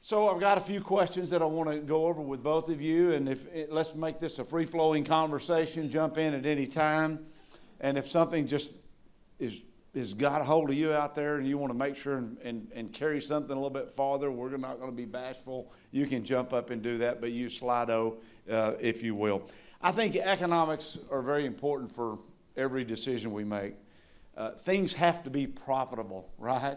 So I've got a few questions that I want to go over with both of you, and let's make this a free-flowing conversation. Jump in at any time, and if something just is got a hold of you out there, and you want to make sure and carry something a little bit farther, we're not going to be bashful. You can jump up and do that, but use Slido if you will. I think economics are very important for every decision we make. Things have to be profitable, right?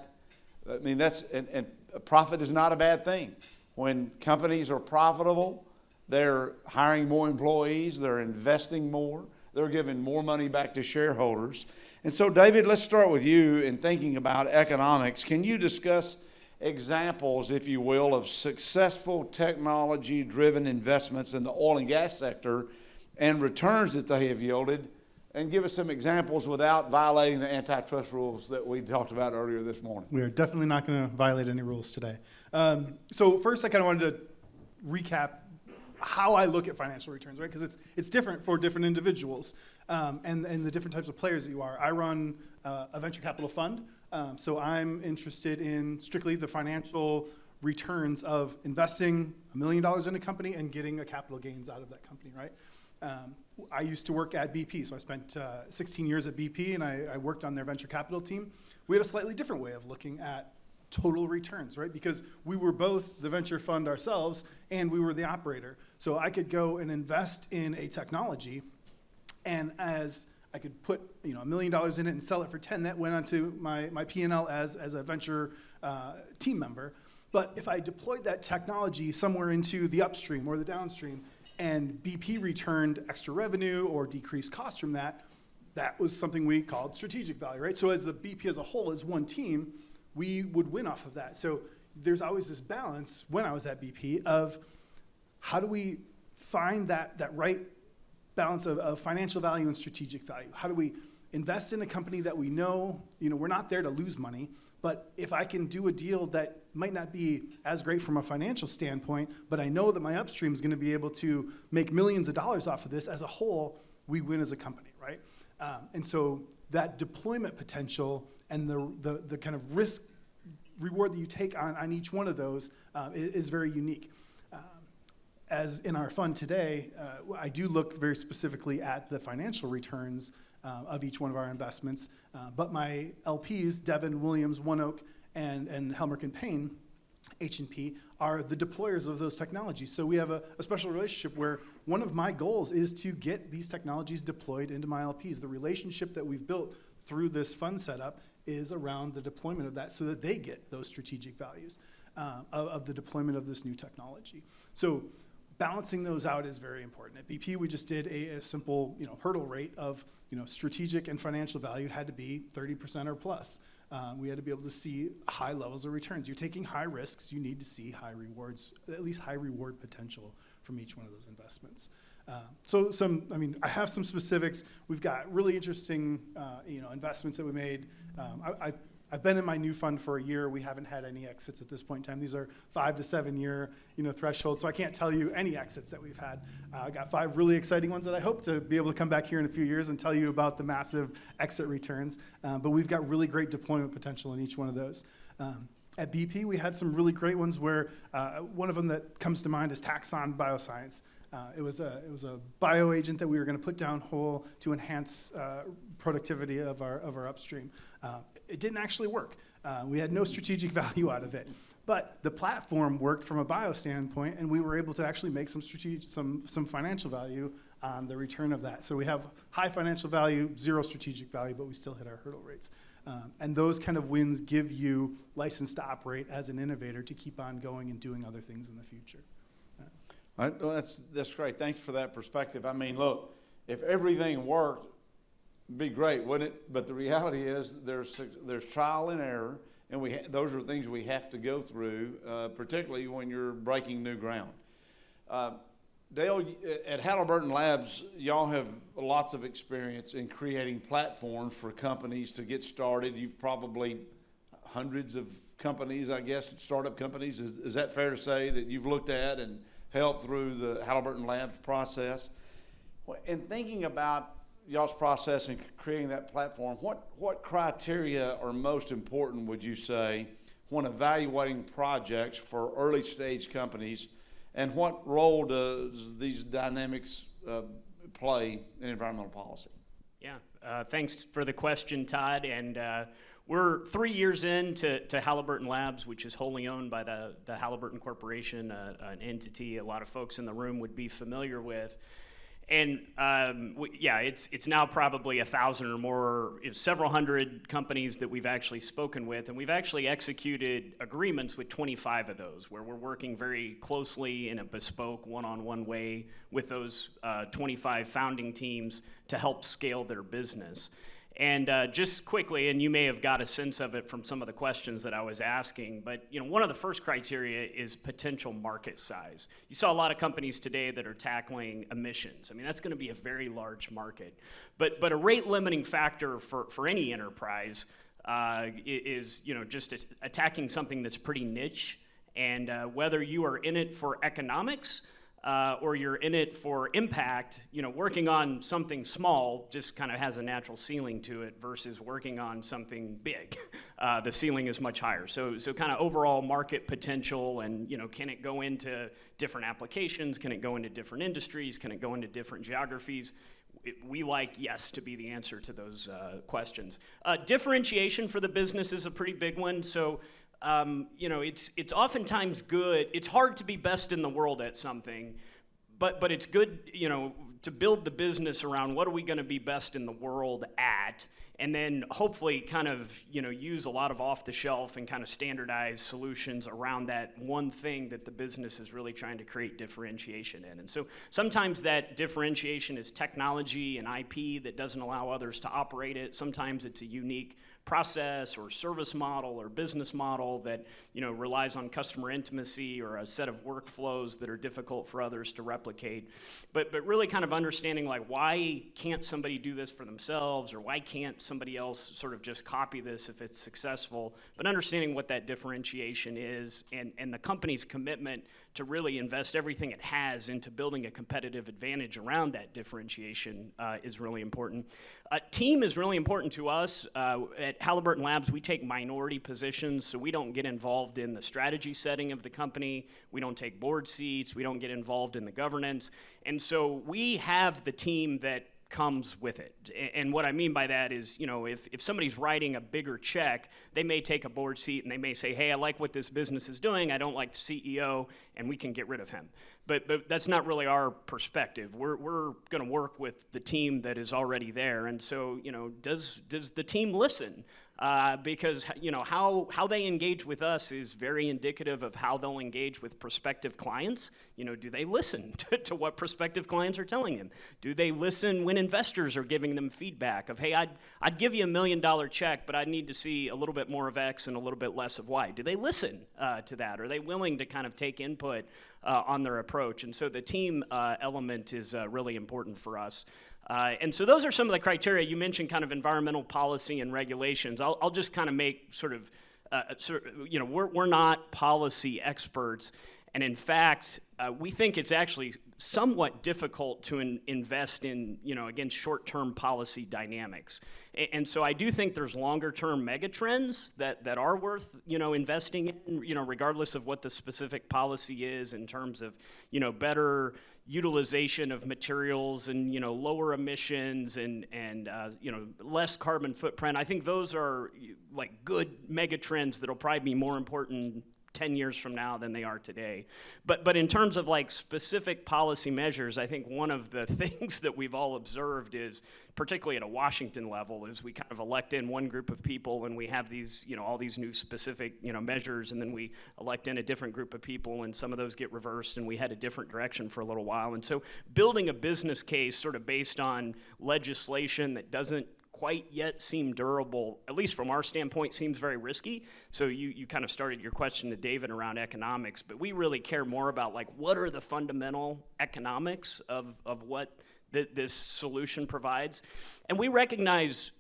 I mean, and profit is not a bad thing. When companies are profitable, they're hiring more employees, they're investing more, they're giving more money back to shareholders. And so, David, let's start with you in thinking about economics. Can you discuss examples, if you will, of successful technology-driven investments in the oil and gas sector and returns that they have yielded, and give us some examples without violating the antitrust rules that we talked about earlier this morning? We are definitely not going to violate any rules today. So first, I kind of wanted to recap how I look at financial returns, right? Because it's different for different individuals and the different types of players that you are. I run a venture capital fund, so I'm interested in strictly the financial returns of investing $1 million in a company and getting a capital gains out of that company, right? I used to work at BP, so I spent 16 years at BP, and I worked on their venture capital team. We had a slightly different way of looking at total returns, right? Because we were both the venture fund ourselves, and we were the operator. So I could go and invest in a technology, and as I could put $1 million in it and sell it for 10, that went onto my P&L as a venture team member. But if I deployed that technology somewhere into the upstream or the downstream, and BP returned extra revenue or decreased costs from that, that was something we called strategic value, right? So as the BP as a whole, as one team, we would win off of that. So there's always this balance when I was at BP of how do we find that right balance of financial value and strategic value? How do we invest in a company that we know, we're not there to lose money, but if I can do a deal that might not be as great from a financial standpoint, but I know that my upstream is going to be able to make millions of dollars off of this, as a whole, we win as a company, right? And so that deployment potential and the kind of risk reward that you take on each one of those is very unique. As in our fund today, I do look very specifically at the financial returns of each one of our investments, but my LPs, Devon, Williams, One Oak, and Halbert and Payne, H&P, are the deployers of those technologies. So we have a special relationship where one of my goals is to get these technologies deployed into my LPs. The relationship that we've built through this fund setup is around the deployment of that so that they get those strategic values of the deployment of this new technology. So balancing those out is very important. At BP, we just did a simple hurdle rate of strategic and financial value had to be 30% or plus. We had to be able to see high levels of returns. You're taking high risks, you need to see high rewards, at least high reward potential from each one of those investments. I have some specifics. We've got really interesting investments that we made. I've been in my new fund for a year. We haven't had any exits at this point in time. These are 5 to 7 year thresholds, so I can't tell you any exits that we've had. I got 5 really exciting ones that I hope to be able to come back here in a few years and tell you about the massive exit returns. But we've got really great deployment potential in each one of those. At BP, we had some really great ones where one of them that comes to mind is Taxon Bioscience. It was a bioagent that we were going to put down whole to enhance productivity of our upstream. It didn't actually work. We had no strategic value out of it. But the platform worked from a bio standpoint, and we were able to actually make some financial value on the return of that. So we have high financial value, zero strategic value, but we still hit our hurdle rates. And those kind of wins give you license to operate as an innovator to keep on going and doing other things in the future. Well, that's great. Thanks for that perspective. I mean, look, if everything worked, it'd be great, wouldn't it? But the reality is there's trial and error, and those are things we have to go through, particularly when you're breaking new ground. Dale, at Halbert Labs, y'all have lots of experience in creating platforms for companies to get started. You've probably hundreds of companies, I guess, startup companies. Is that fair to say that you've looked at and helped through the Halbert Labs process? In thinking about y'all's process in creating that platform, what criteria are most important, would you say, when evaluating projects for early stage companies, and what role does these dynamics play in environmental policy? Yeah, thanks for the question, Todd. And we're 3 years into Halliburton Labs, which is wholly owned by the Halliburton Corporation, an entity a lot of folks in the room would be familiar with. And it's now probably 1,000 or more, several hundred companies that we've actually spoken with, and we've actually executed agreements with 25 of those, where we're working very closely in a bespoke one-on-one way with those 25 founding teams to help scale their business. And just quickly, and you may have got a sense of it from some of the questions that I was asking, but one of the first criteria is potential market size. You saw a lot of companies today that are tackling emissions. I mean, that's going to be a very large market. But a rate limiting factor for any enterprise is just attacking something that's pretty niche. And whether you are in it for economics or you're in it for impact, working on something small just kind of has a natural ceiling to it versus working on something big. The ceiling is much higher. So kind of overall market potential and, can it go into different applications? Can it go into different industries? Can it go into different geographies? We like yes to be the answer to those questions. Differentiation for the business is a pretty big one. So it's oftentimes good. It's hard to be best in the world at something, but it's good, to build the business around what are we going to be best in the world at, and then hopefully kind of, use a lot of off-the-shelf and kind of standardized solutions around that one thing that the business is really trying to create differentiation in. And so sometimes that differentiation is technology and IP that doesn't allow others to operate it. Sometimes it's a unique process or service model or business model that relies on customer intimacy or a set of workflows that are difficult for others to replicate. But really kind of understanding why can't somebody do this for themselves, or why can't somebody else sort of just copy this if it's successful, but understanding what that differentiation is and the company's commitment to really invest everything it has into building a competitive advantage around that differentiation is really important. Team is really important to us. At Halliburton Labs, we take minority positions, so we don't get involved in the strategy setting of the company. We don't take board seats. We don't get involved in the governance. And so we have the team that comes with it. And what I mean by that is, if somebody's writing a bigger check, they may take a board seat and they may say, hey, I like what this business is doing. I don't like the CEO, and we can get rid of him. But that's not really our perspective. We're going to work with the team that is already there. And so, does the team listen? Because how they engage with us is very indicative of how they'll engage with prospective clients. Do they listen to what prospective clients are telling them? Do they listen when investors are giving them feedback of, hey, I'd give you $1 million check, but I need to see a little bit more of X and a little bit less of Y? Do they listen to that? Are they willing to kind of take input on their approach? And so the team element is really important for us. And so those are some of the criteria. You mentioned kind of environmental policy and regulations. I'll just kind of make we're not policy experts. And in fact, we think it's actually somewhat difficult to invest in, again, short-term policy dynamics. And so I do think there's longer-term megatrends that are worth, investing in, regardless of what the specific policy is in terms of, better utilization of materials and, lower emissions and less carbon footprint. I think those are like good megatrends that'll probably be more important 10 years from now than they are today. But in terms of specific policy measures, I think one of the things that we've all observed is, particularly at a Washington level, is we kind of elect in one group of people and we have these, all these new specific, measures, and then we elect in a different group of people and some of those get reversed and we head a different direction for a little while. And so building a business case sort of based on legislation that doesn't quite yet seem durable, at least from our standpoint, seems very risky. So you kind of started your question to David around economics, but we really care more about what are the fundamental economics of what this solution provides. And we recognize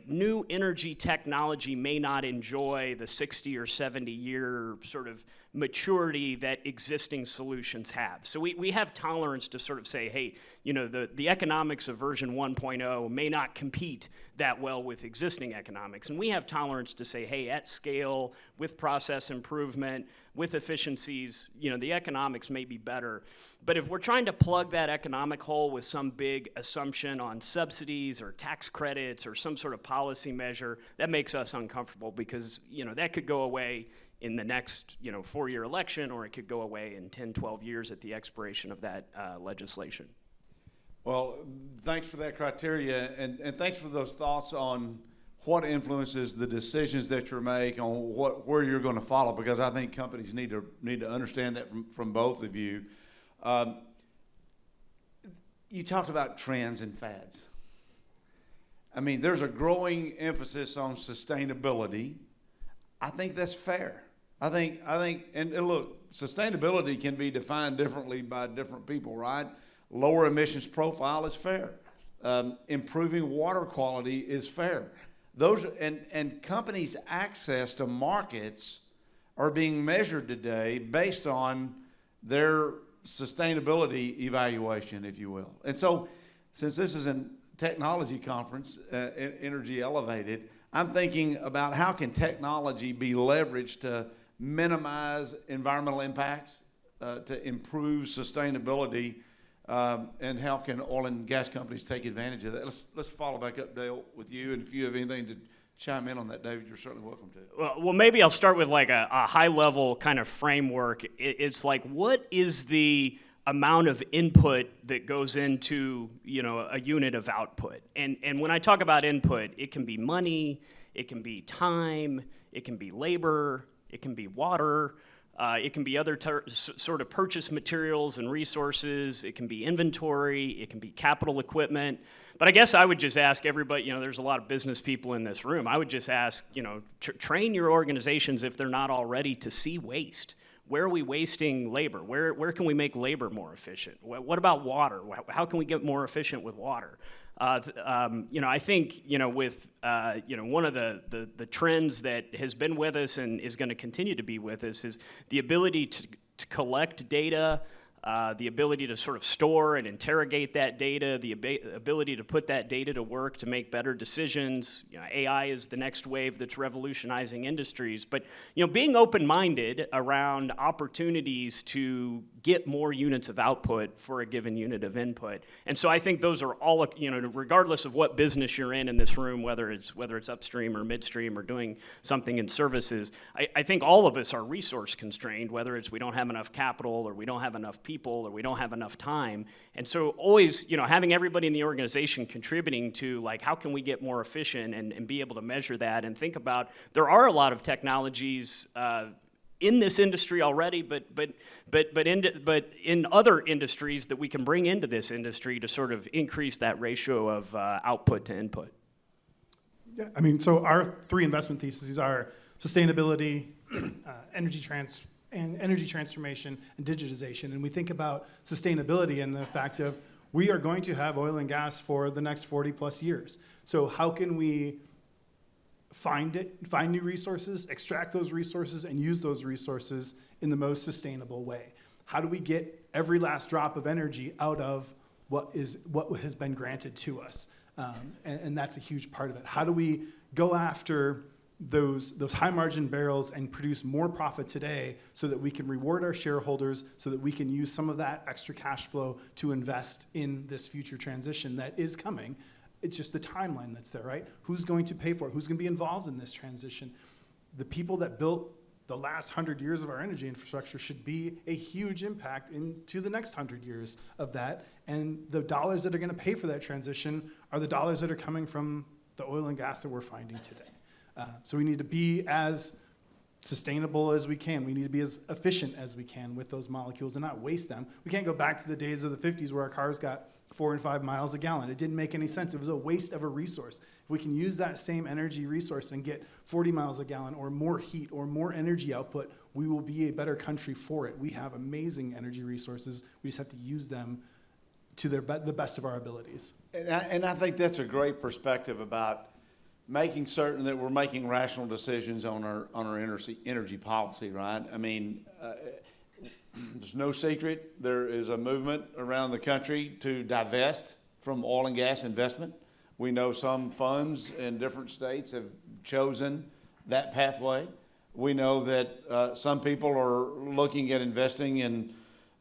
new energy technology may not enjoy the 60 or 70 year sort of maturity that existing solutions have. So we have tolerance to sort of say, hey, the economics of version 1.0 may not compete that well with existing economics. And we have tolerance to say, hey, at scale, with process improvement, with efficiencies, the economics may be better. But if we're trying to plug that economic hole with some big assumption on subsidies or tax credits or some sort of policy measure, that makes us uncomfortable because, that could go away in the next, 4-year election, or it could go away in 10, 12 years at the expiration of that legislation. Well, thanks for that criteria, and thanks for those thoughts on what influences the decisions that you make on where you're going to follow, because I think companies need to understand that from both of you. You talked about trends and fads. I mean, there's a growing emphasis on sustainability. I think that's fair. I think, and look, sustainability can be defined differently by different people, right? Lower emissions profile is fair. Improving water quality is fair. Those and companies' access to markets are being measured today based on their sustainability evaluation, if you will. And so, since this is a technology conference, Energy Elevated, I'm thinking about how can technology be leveraged to minimize environmental impacts, to improve sustainability, and how can oil and gas companies take advantage of that? Let's follow back up, Dale, with you, and if you have anything to chime in on that, David, you're certainly welcome to. Well, maybe I'll start with like a high-level kind of framework. It's like, what is the amount of input that goes into, a unit of output? And when I talk about input, it can be money, it can be time, it can be labor, it can be water, it can be other sort of purchase materials and resources, it can be inventory, it can be capital equipment. But I guess I would just ask everybody, there's a lot of business people in this room, I would just ask, train your organizations if they're not already to see waste. Where are we wasting labor? Where can we make labor more efficient? What about water? How can we get more efficient with water? I think, with, one of the trends that has been with us and is going to continue to be with us is the ability to collect data, the ability to sort of store and interrogate that data, the ability to put that data to work to make better decisions. AI is the next wave that's revolutionizing industries. But, being open-minded around opportunities to get more units of output for a given unit of input. And so I think those are all, regardless of what business you're in this room, whether it's upstream or midstream or doing something in services, I think all of us are resource constrained, whether it's we don't have enough capital or we don't have enough people or we don't have enough time. And so always, having everybody in the organization contributing to like, how can we get more efficient and be able to measure that and think about, there are a lot of technologies in this industry already, but in other industries that we can bring into this industry to sort of increase that ratio of output to input. Yeah, so our 3 investment theses are sustainability, energy transformation, and digitization. And we think about sustainability and the fact of we are going to have oil and gas for the next 40 plus years. So how can we find new resources, extract those resources, and use those resources in the most sustainable way? How do we get every last drop of energy out of what has been granted to us? And that's a huge part of it. How do we go after those high margin barrels and produce more profit today so that we can reward our shareholders, so that we can use some of that extra cash flow to invest in this future transition that is coming? It's just the timeline that's there, right? Who's going to pay for it? Who's going to be involved in this transition? The people that built the last 100 years of our energy infrastructure should be a huge impact into the next 100 years of that. And the dollars that are going to pay for that transition are the dollars that are coming from the oil and gas that we're finding today. So we need to be as sustainable as we can. We need to be as efficient as we can with those molecules and not waste them. We can't go back to the days of the 50s where our cars got 4 and 5 miles a gallon. It didn't make any sense. It was a waste of a resource. If we can use that same energy resource and get 40 miles a gallon or more heat or more energy output, we will be a better country for it. We have amazing energy resources. We just have to use them to the best of our abilities. And I think that's a great perspective about making certain that we're making rational decisions on our energy policy, right? I mean, there's no secret there is a movement around the country to divest from oil and gas investment. We know some funds in different states have chosen that pathway. We know that some people are looking at investing in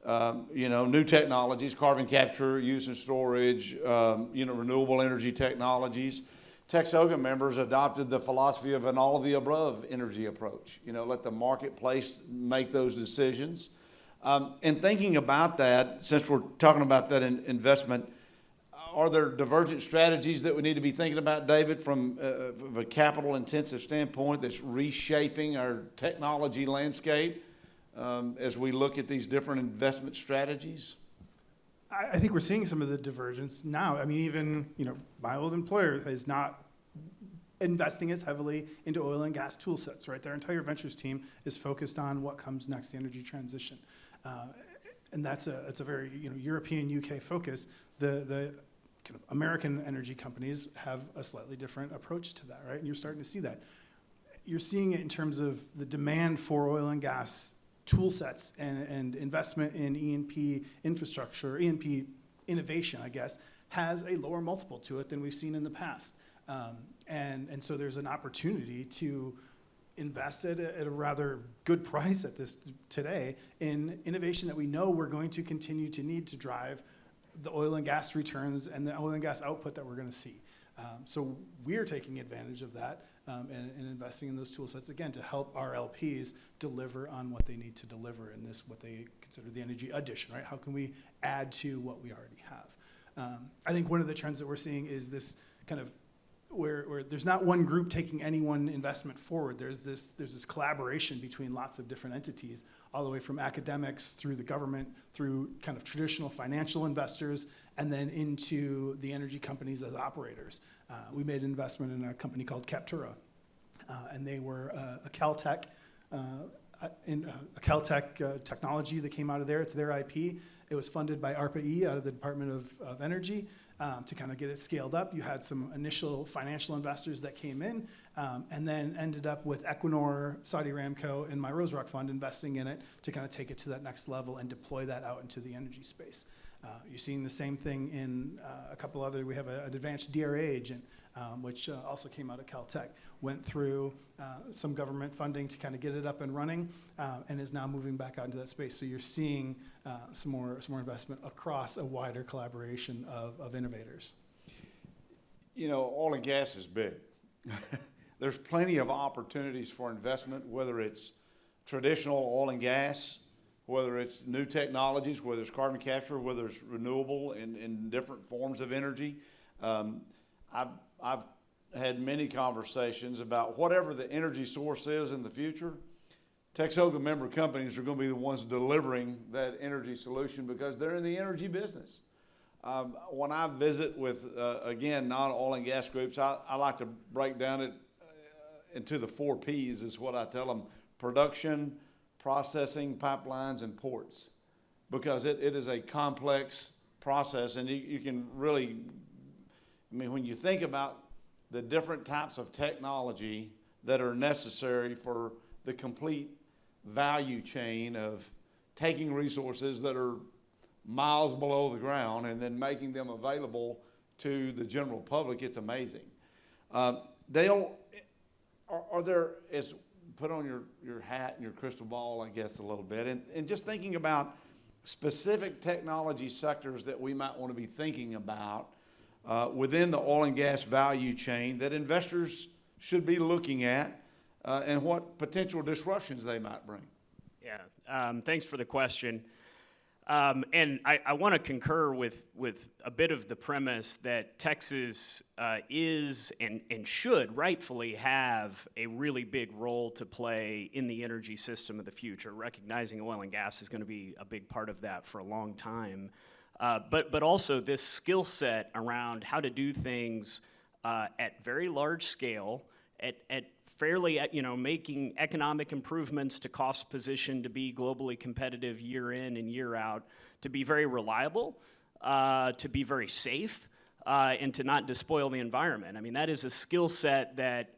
new technologies, carbon capture, use and storage, renewable energy technologies. TXOGA members adopted the philosophy of an all-of-the-above energy approach. Let the marketplace make those decisions. And thinking about that, since we're talking about that investment, are there divergent strategies that we need to be thinking about, David, from a capital-intensive standpoint that's reshaping our technology landscape as we look at these different investment strategies? I think we're seeing some of the divergence now. I mean, even my old employer is not investing as heavily into oil and gas tool sets, right? Their entire ventures team is focused on what comes next, the energy transition, and it's a very European, UK focus. The kind of American energy companies have a slightly different approach to that, right? And you're starting to see that. You're seeing it in terms of the demand for oil and gas tool sets and investment in E&P infrastructure, E&P innovation, I guess, has a lower multiple to it than we've seen in the past. And so there's an opportunity to invest at a rather good price at this today in innovation that we know we're going to continue to need to drive the oil and gas returns and the oil and gas output that we're going to see. So we're taking advantage of that and investing in those tool sets, again, to help our LPs deliver on what they need to deliver in this, what they consider the energy addition, right? How can we add to what we already have? I think one of the trends that we're seeing is this kind of where there's not one group taking any one investment forward. There's this collaboration between lots of different entities, all the way from academics through the government, through kind of traditional financial investors, and then into the energy companies as operators. We made an investment in a company called Captura, and they were a Caltech technology that came out of there. It's their IP. It was funded by ARPA-E out of the Department of Energy. To kind of get it scaled up. You had some initial financial investors that came in and then ended up with Equinor, Saudi Aramco, and my Rose Rock Fund investing in it to kind of take it to that next level and deploy that out into the energy space. You're seeing the same thing in a couple other, we have an advanced DRA agent, which also came out of Caltech, went through some government funding to kind of get it up and running, and is now moving back out into that space. So you're seeing some more investment across a wider collaboration of innovators. Oil and gas is big. There's plenty of opportunities for investment, whether it's traditional oil and gas, whether it's new technologies, whether it's carbon capture, whether it's renewable in different forms of energy. I've had many conversations about whatever the energy source is in the future, TXOGA member companies are going to be the ones delivering that energy solution because they're in the energy business. When I visit with, again, non-oil and gas groups, I like to break down it into the 4 Ps is what I tell them: production, processing, pipelines, and ports, because it is a complex process, and you can really, when you think about the different types of technology that are necessary for the complete value chain of taking resources that are miles below the ground and then making them available to the general public, it's amazing. Dale, are there, as put on your hat and your crystal ball, I guess, a little bit, and just thinking about specific technology sectors that we might want to be thinking about within the oil and gas value chain that investors should be looking at and what potential disruptions they might bring. Yeah, thanks for the question. And I want to concur with a bit of the premise that Texas is and should rightfully have a really big role to play in the energy system of the future, recognizing oil and gas is going to be a big part of that for a long time. But also this skill set around how to do things at very large scale, at fairly, making economic improvements to cost position to be globally competitive year in and year out, to be very reliable, to be very safe, and to not despoil the environment. I mean, that is a skill set that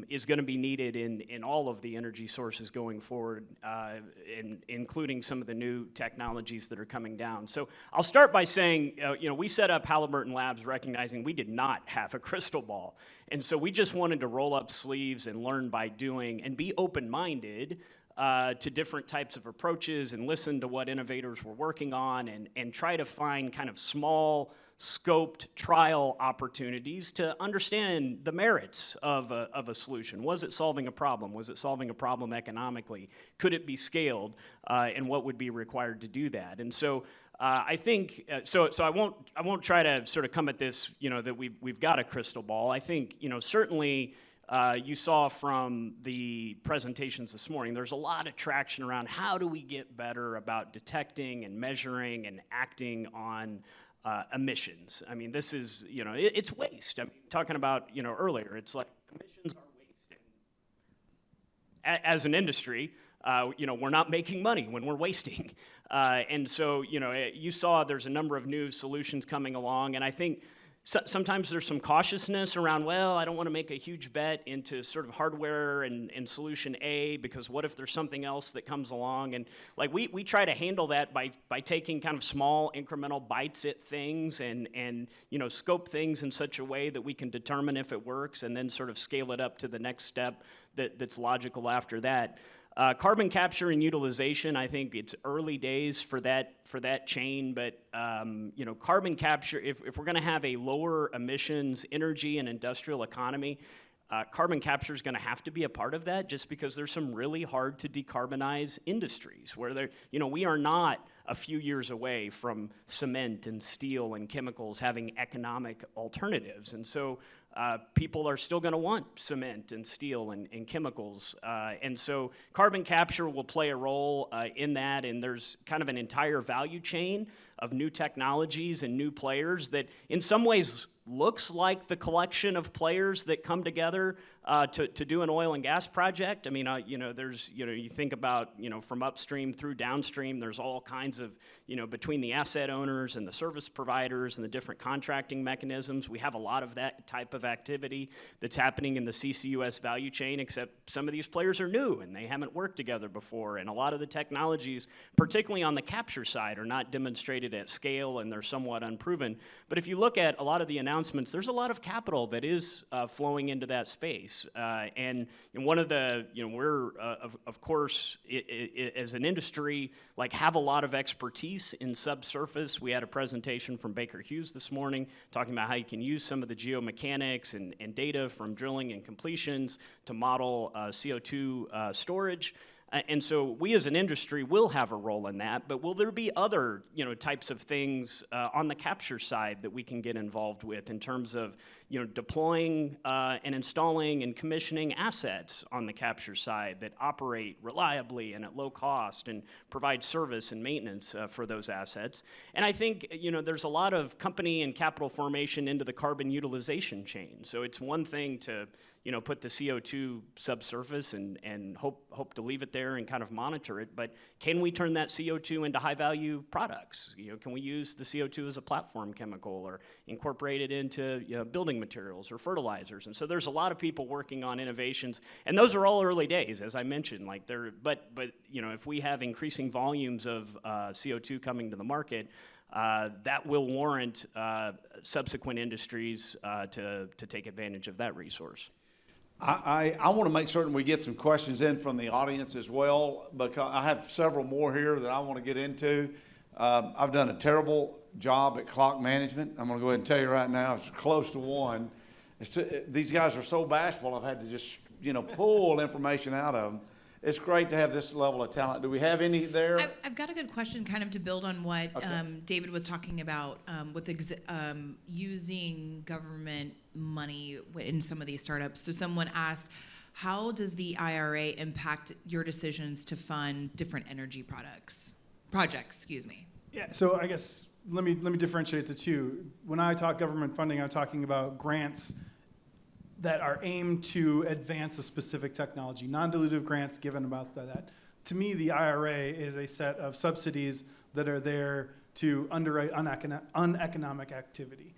is going to be needed in all of the energy sources going forward, including some of the new technologies that are coming down. So I'll start by saying, we set up Halliburton Labs recognizing we did not have a crystal ball. And so we just wanted to roll up sleeves and learn by doing and be open-minded to different types of approaches and listen to what innovators were working on and try to find kind of small scoped trial opportunities to understand the merits of a solution. Was it solving a problem? Was it solving a problem economically? Could it be scaled? And what would be required to do that? And so I think so I won't try to sort of come at this, that we've got a crystal ball. I think, certainly you saw from the presentations this morning, there's a lot of traction around how do we get better about detecting and measuring and acting on emissions. I mean, this is, it's waste. I'm talking about, earlier, it's like emissions are waste. As an industry, we're not making money when we're wasting. And so, you saw there's a number of new solutions coming along, and I think sometimes there's some cautiousness around, well, I don't want to make a huge bet into sort of hardware and solution A, because what if there's something else that comes along? And like we try to handle that by taking kind of small incremental bites at things and scope things in such a way that we can determine if it works and then sort of scale it up to the next step that's logical after that. Carbon capture and utilization, I think it's early days for that chain, but carbon capture, if we're going to have a lower emissions energy and industrial economy, carbon capture is going to have to be a part of that, just because there's some really hard to decarbonize industries where we are not a few years away from cement and steel and chemicals having economic alternatives. And so people are still going to want cement and steel and chemicals. And so carbon capture will play a role in that, and there's kind of an entire value chain of new technologies and new players that in some ways looks like the collection of players that come together to do an oil and gas project. I mean, there's, you think about, from upstream through downstream, there's all kinds of, between the asset owners and the service providers and the different contracting mechanisms. We have a lot of that type of activity that's happening in the CCUS value chain, except some of these players are new and they haven't worked together before. And a lot of the technologies, particularly on the capture side, are not demonstrated at scale and they're somewhat unproven. But if you look at a lot of the announcements, there's a lot of capital that is flowing into that space. And one of the, we're, of course, as an industry, have a lot of expertise in subsurface. We had a presentation from Baker Hughes this morning talking about how you can use some of the geomechanics and data from drilling and completions to model CO2 storage. And so we as an industry will have a role in that, but will there be other types of things on the capture side that we can get involved with in terms of deploying and installing and commissioning assets on the capture side that operate reliably and at low cost and provide service and maintenance for those assets? And I think there's a lot of company and capital formation into the carbon utilization chain. So it's one thing to put the CO2 subsurface and hope to leave it there and kind of monitor it. But can we turn that CO2 into high-value products? Can we use the CO2 as a platform chemical or incorporate it into building materials or fertilizers? And so there's a lot of people working on innovations, and those are all early days, as I mentioned. But if we have increasing volumes of CO2 coming to the market, that will warrant subsequent industries to take advantage of that resource. I want to make certain we get some questions in from the audience as well, because I have several more here that I want to get into. I've done a terrible job at clock management. I'm going to go ahead and tell you right now, it's close to one. These guys are so bashful, I've had to just, pull information out of them. It's great to have this level of talent. Do we have any there? I've got a good question kind of to build on what David was talking about with using government money in some of these startups. So someone asked, how does the IRA impact your decisions to fund different energy projects? Yeah, so I guess let me differentiate the two. When I talk government funding, I'm talking about grants that are aimed to advance a specific technology, non-dilutive grants given about that. To me, the IRA is a set of subsidies that are there to underwrite uneconomic activity.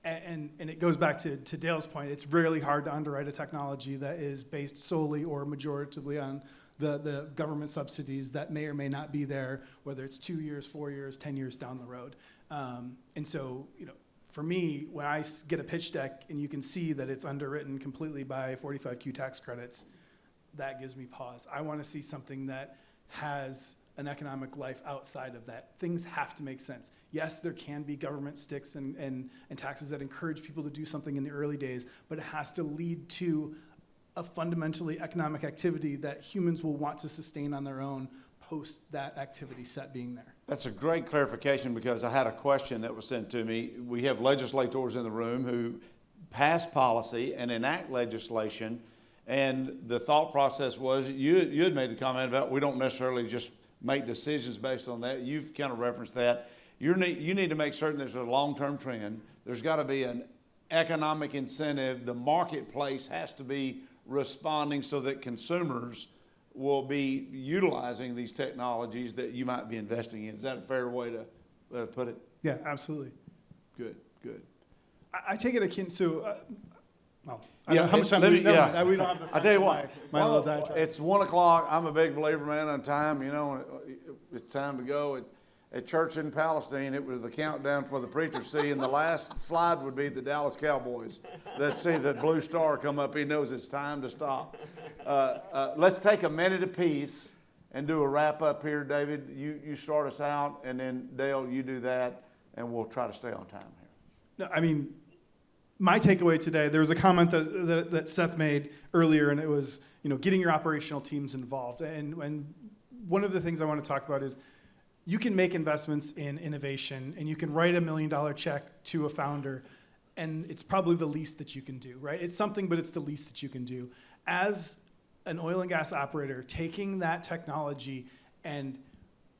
And it goes back to Dale's point. It's really hard to underwrite a technology that is based solely or majoritively on the government subsidies that may or may not be there, whether it's 2 years, 4 years, 10 years down the road. And so, for me, when I get a pitch deck and you can see that it's underwritten completely by 45Q tax credits, that gives me pause. I want to see something that has an economic life outside of that. Things have to make sense. Yes, there can be government sticks and taxes that encourage people to do something in the early days, but it has to lead to a fundamentally economic activity that humans will want to sustain on their own post that activity set being there. That's a great clarification, because I had a question that was sent to me. We have legislators in the room who pass policy and enact legislation, and the thought process was, you had made the comment about we don't necessarily just make decisions based on that. You've kind of referenced that. You need to make certain there's a long-term trend. There's got to be an economic incentive. The marketplace has to be responding so that consumers will be utilizing these technologies that you might be investing in. Is that a fair way to put it? Yeah, absolutely. Good. I take it akin to, well, I Yeah, don't know how much time we don't have the time I tell you for what, my little diatribe. it's 1 o'clock. I'm a big believer, man, on time. It's time to go. At church in Palestine, it was the countdown for the preacher. See, and the last slide would be the Dallas Cowboys. Let's see the blue star come up. He knows it's time to stop. Let's take a minute apiece and do a wrap up here. David, you start us out, and then Dale, you do that, and we'll try to stay on time here. No, I mean, my takeaway today, there was a comment that Seth made earlier, and it was, getting your operational teams involved. And one of the things I want to talk about is you can make investments in innovation, and you can write $1 million check to a founder, and it's probably the least that you can do, right? It's something, but it's the least that you can do. As an oil and gas operator, taking that technology and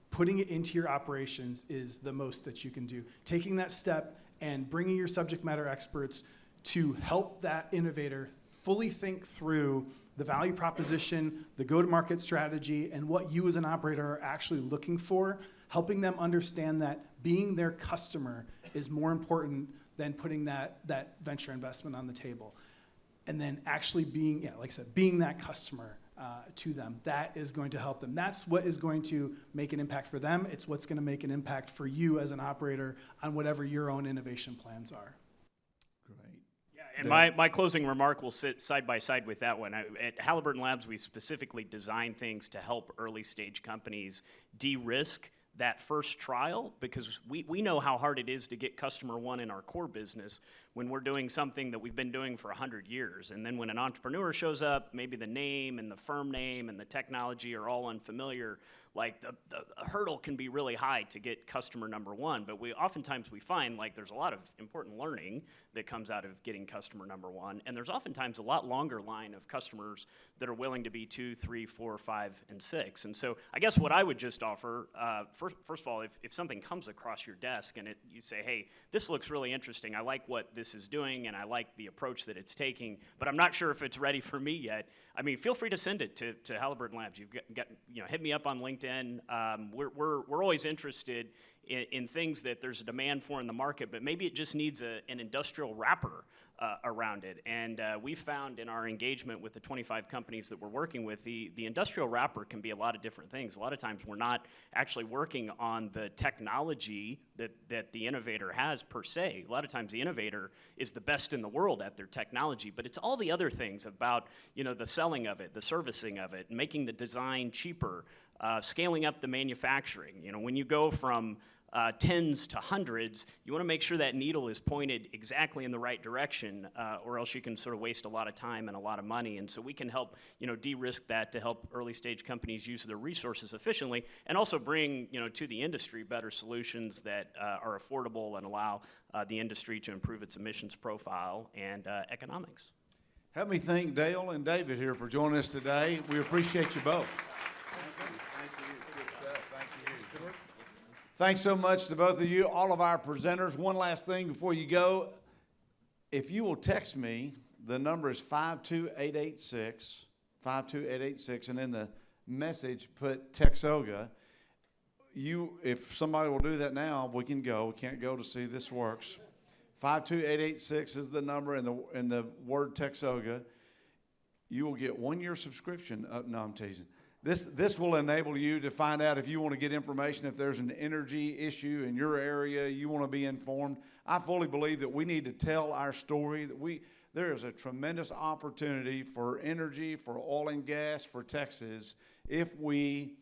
putting it into your operations is the most that you can do. Taking that step and bringing your subject matter experts to help that innovator fully think through the value proposition, the go-to-market strategy, and what you as an operator are actually looking for, helping them understand that being their customer is more important than putting that venture investment on the table. And then actually being, like I said, being that customer to them, that is going to help them. That's what is going to make an impact for them. It's what's going to make an impact for you as an operator on whatever your own innovation plans are. Great. Yeah, and my closing remark will sit side by side with that one. At Halliburton Labs, we specifically design things to help early stage companies de-risk that first trial, because we know how hard it is to get customer one in our core business when we're doing something that we've been doing for 100 years. And then when an entrepreneur shows up, maybe the name and the firm name and the technology are all unfamiliar, like the hurdle can be really high to get customer number one. But oftentimes we find like there's a lot of important learning that comes out of getting customer number one. And there's oftentimes a lot longer line of customers that are willing to be 2, 3, 4, 5, and 6. And so I guess what I would just offer, first of all, if something comes across your desk and you say, hey, this looks really interesting, I like what this is doing and I like the approach that it's taking, but I'm not sure if it's ready for me yet. I mean, feel free to send it to Halliburton Labs. You've got hit me up on LinkedIn. We're always interested in things that there's a demand for in the market, but maybe it just needs an industrial wrapper around it. And we found in our engagement with the 25 companies that we're working with, the industrial wrapper can be a lot of different things. A lot of times we're not actually working on the technology that the innovator has per se. A lot of times the innovator is the best in the world at their technology, but it's all the other things about the selling of it, the servicing of it, making the design cheaper, scaling up the manufacturing. When you go from tens to hundreds, you want to make sure that needle is pointed exactly in the right direction, or else you can sort of waste a lot of time and a lot of money. And so we can help, de-risk that to help early stage companies use their resources efficiently, and also bring, to the industry better solutions that are affordable and allow the industry to improve its emissions profile and economics. Help me thank Dale and David here for joining us today. We appreciate you both. Thanks so much to both of you, all of our presenters. One last thing before you go. If you will text me, the number is 52886, and in the message put TXOGA. If somebody will do that now, we can go. We can't go to see this works. 52886 is the number, and the word TXOGA. You will get 1 year subscription. No, I'm teasing. This will enable you to find out if you want to get information, if there's an energy issue in your area, you want to be informed. I fully believe that we need to tell our story, that there is a tremendous opportunity for energy, for oil and gas, for Texas, if we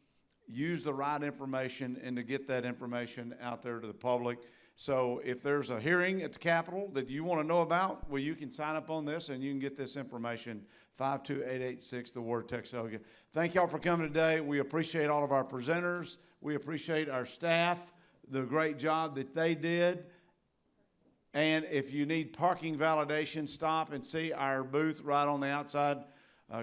use the right information and to get that information out there to the public. So if there's a hearing at the Capitol that you want to know about, well, you can sign up on this and you can get this information. 52886, the word TXOGA. Thank y'all for coming today. We appreciate all of our presenters. We appreciate our staff, the great job that they did. And if you need parking validation, stop and see our booth right on the outside.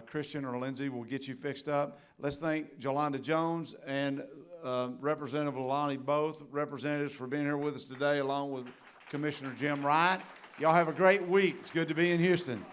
Christian or Lindsay will get you fixed up. Let's thank Jolanda Jones and Representative Alani, both representatives, for being here with us today, along with Commissioner Jim Wright. Y'all have a great week. It's good to be in Houston.